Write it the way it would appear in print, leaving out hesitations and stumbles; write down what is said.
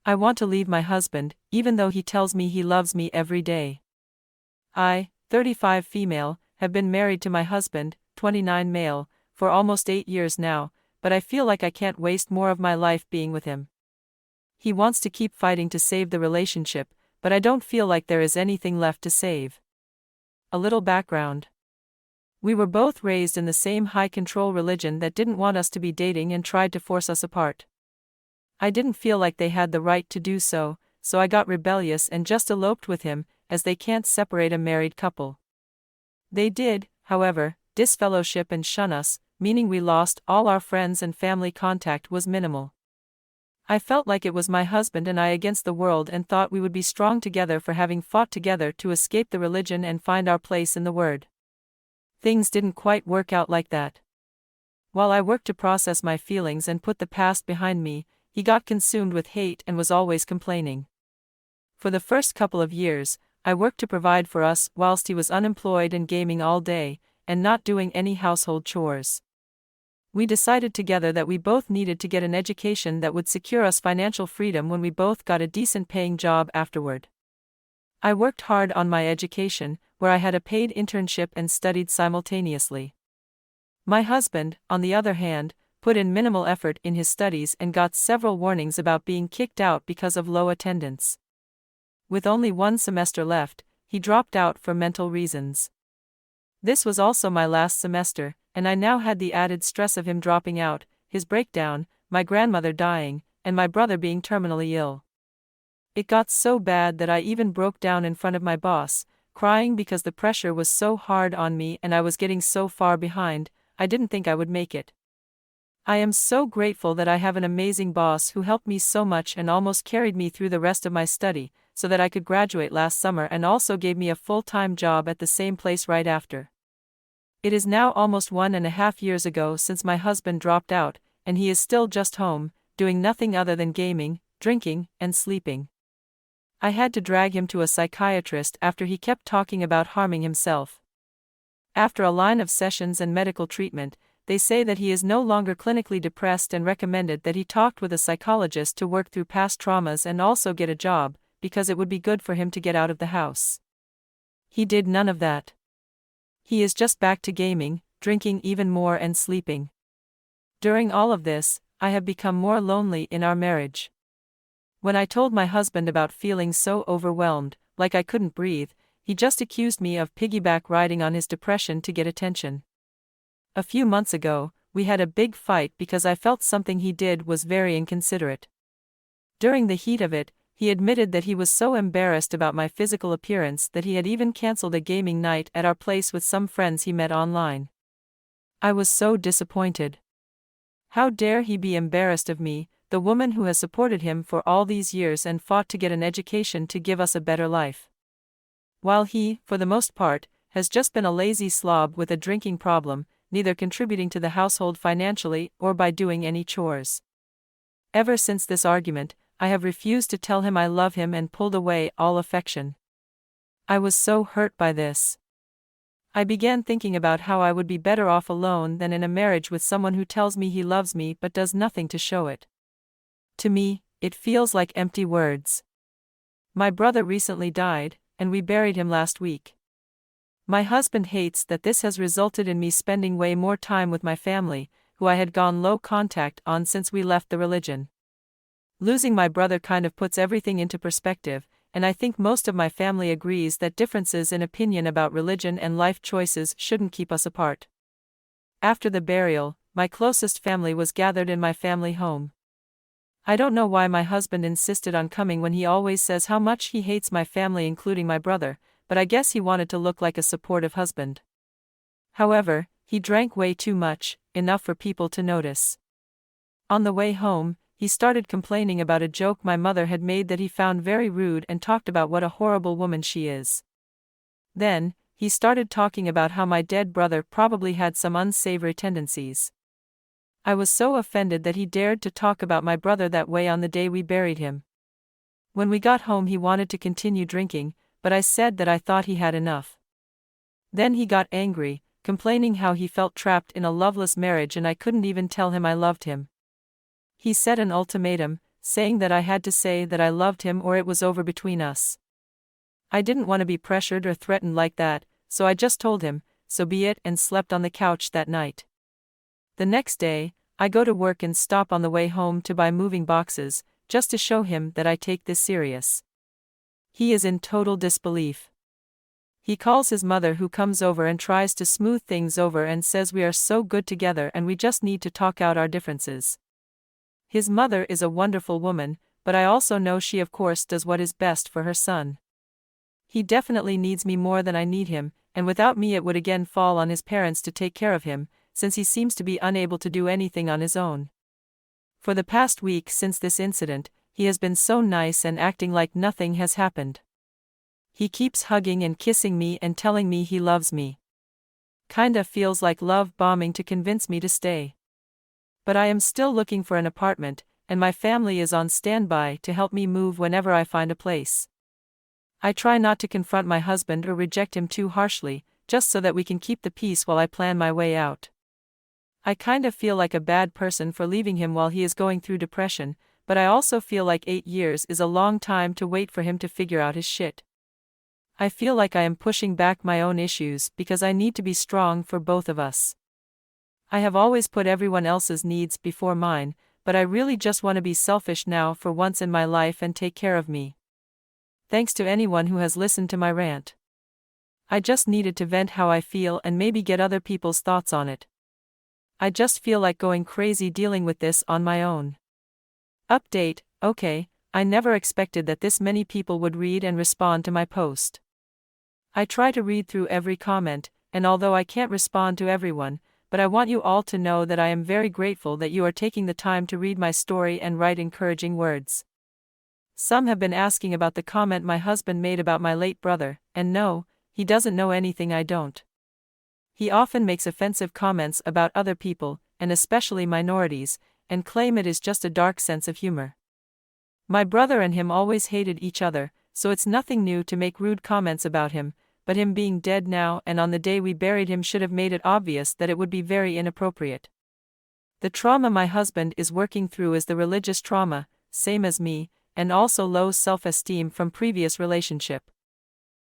I want to leave my husband, even though he tells me he loves me every day. I, 35 female, have been married to my husband, 29 male, for almost 8 years now, but I feel like I can't waste more of my life being with him. He wants to keep fighting to save the relationship, but I don't feel like there is anything left to save. A little background. We were both raised in the same high-control religion that didn't want us to be dating and tried to force us apart. I didn't feel like they had the right to do so, so I got rebellious and just eloped with him, as they can't separate a married couple. They did, however, disfellowship and shun us, meaning we lost all our friends and family contact was minimal. I felt like it was my husband and I against the world and thought we would be strong together for having fought together to escape the religion and find our place in the Word. Things didn't quite work out like that. While I worked to process my feelings and put the past behind me, he got consumed with hate and was always complaining. For the first couple of years, I worked to provide for us whilst he was unemployed and gaming all day, and not doing any household chores. We decided together that we both needed to get an education that would secure us financial freedom when we both got a decent paying job afterward. I worked hard on my education, where I had a paid internship and studied simultaneously. My husband, on the other hand, put in minimal effort in his studies and got several warnings about being kicked out because of low attendance. With only one semester left, he dropped out for mental reasons. This was also my last semester, and I now had the added stress of him dropping out, his breakdown, my grandmother dying, and my brother being terminally ill. It got so bad that I even broke down in front of my boss, crying because the pressure was so hard on me and I was getting so far behind, I didn't think I would make it. I am so grateful that I have an amazing boss who helped me so much and almost carried me through the rest of my study, so that I could graduate last summer and also gave me a full-time job at the same place right after. It is now almost 1.5 years ago since my husband dropped out, and he is still just home, doing nothing other than gaming, drinking, and sleeping. I had to drag him to a psychiatrist after he kept talking about harming himself. After a line of sessions and medical treatment, they say that he is no longer clinically depressed and recommended that he talked with a psychologist to work through past traumas and also get a job, because it would be good for him to get out of the house. He did none of that. He is just back to gaming, drinking even more and sleeping. During all of this, I have become more lonely in our marriage. When I told my husband about feeling so overwhelmed, like I couldn't breathe, he just accused me of piggyback riding on his depression to get attention. A few months ago, we had a big fight because I felt something he did was very inconsiderate. During the heat of it, he admitted that he was so embarrassed about my physical appearance that he had even cancelled a gaming night at our place with some friends he met online. I was so disappointed. How dare he be embarrassed of me, the woman who has supported him for all these years and fought to get an education to give us a better life. While he, for the most part, has just been a lazy slob with a drinking problem, neither contributing to the household financially or by doing any chores. Ever since this argument, I have refused to tell him I love him and pulled away all affection. I was so hurt by this. I began thinking about how I would be better off alone than in a marriage with someone who tells me he loves me but does nothing to show it. To me, it feels like empty words. My brother recently died, and we buried him last week. My husband hates that this has resulted in me spending way more time with my family, who I had gone low contact on since we left the religion. Losing my brother kind of puts everything into perspective, and I think most of my family agrees that differences in opinion about religion and life choices shouldn't keep us apart. After the burial, my closest family was gathered in my family home. I don't know why my husband insisted on coming when he always says how much he hates my family including my brother, but I guess he wanted to look like a supportive husband. However, he drank way too much, enough for people to notice. On the way home, he started complaining about a joke my mother had made that he found very rude and talked about what a horrible woman she is. Then, he started talking about how my dead brother probably had some unsavory tendencies. I was so offended that he dared to talk about my brother that way on the day we buried him. When we got home he wanted to continue drinking, but I said that I thought he had enough. Then he got angry, complaining how he felt trapped in a loveless marriage and I couldn't even tell him I loved him. He set an ultimatum, saying that I had to say that I loved him or it was over between us. I didn't want to be pressured or threatened like that, so I just told him, so be it, and slept on the couch that night. The next day, I go to work and stop on the way home to buy moving boxes, just to show him that I take this serious. He is in total disbelief. He calls his mother, who comes over and tries to smooth things over and says we are so good together and we just need to talk out our differences. His mother is a wonderful woman, but I also know she of course does what is best for her son. He definitely needs me more than I need him, and without me it would again fall on his parents to take care of him, since he seems to be unable to do anything on his own. For the past week since this incident, he has been so nice and acting like nothing has happened. He keeps hugging and kissing me and telling me he loves me. Kinda feels like love bombing to convince me to stay. But I am still looking for an apartment, and my family is on standby to help me move whenever I find a place. I try not to confront my husband or reject him too harshly, just so that we can keep the peace while I plan my way out. I kinda feel like a bad person for leaving him while he is going through depression, but I also feel like 8 years is a long time to wait for him to figure out his shit. I feel like I am pushing back my own issues because I need to be strong for both of us. I have always put everyone else's needs before mine, but I really just want to be selfish now for once in my life and take care of me. Thanks to anyone who has listened to my rant. I just needed to vent how I feel and maybe get other people's thoughts on it. I just feel like going crazy dealing with this on my own. Update: okay, I never expected that this many people would read and respond to my post. I try to read through every comment, and although I can't respond to everyone, but I want you all to know that I am very grateful that you are taking the time to read my story and write encouraging words. Some have been asking about the comment my husband made about my late brother, and no, he doesn't know anything I don't. He often makes offensive comments about other people, and especially minorities, and claim it is just a dark sense of humor. My brother and him always hated each other, so it's nothing new to make rude comments about him, but him being dead now and on the day we buried him should have made it obvious that it would be very inappropriate. The trauma my husband is working through is the religious trauma, same as me, and also low self-esteem from previous relationship.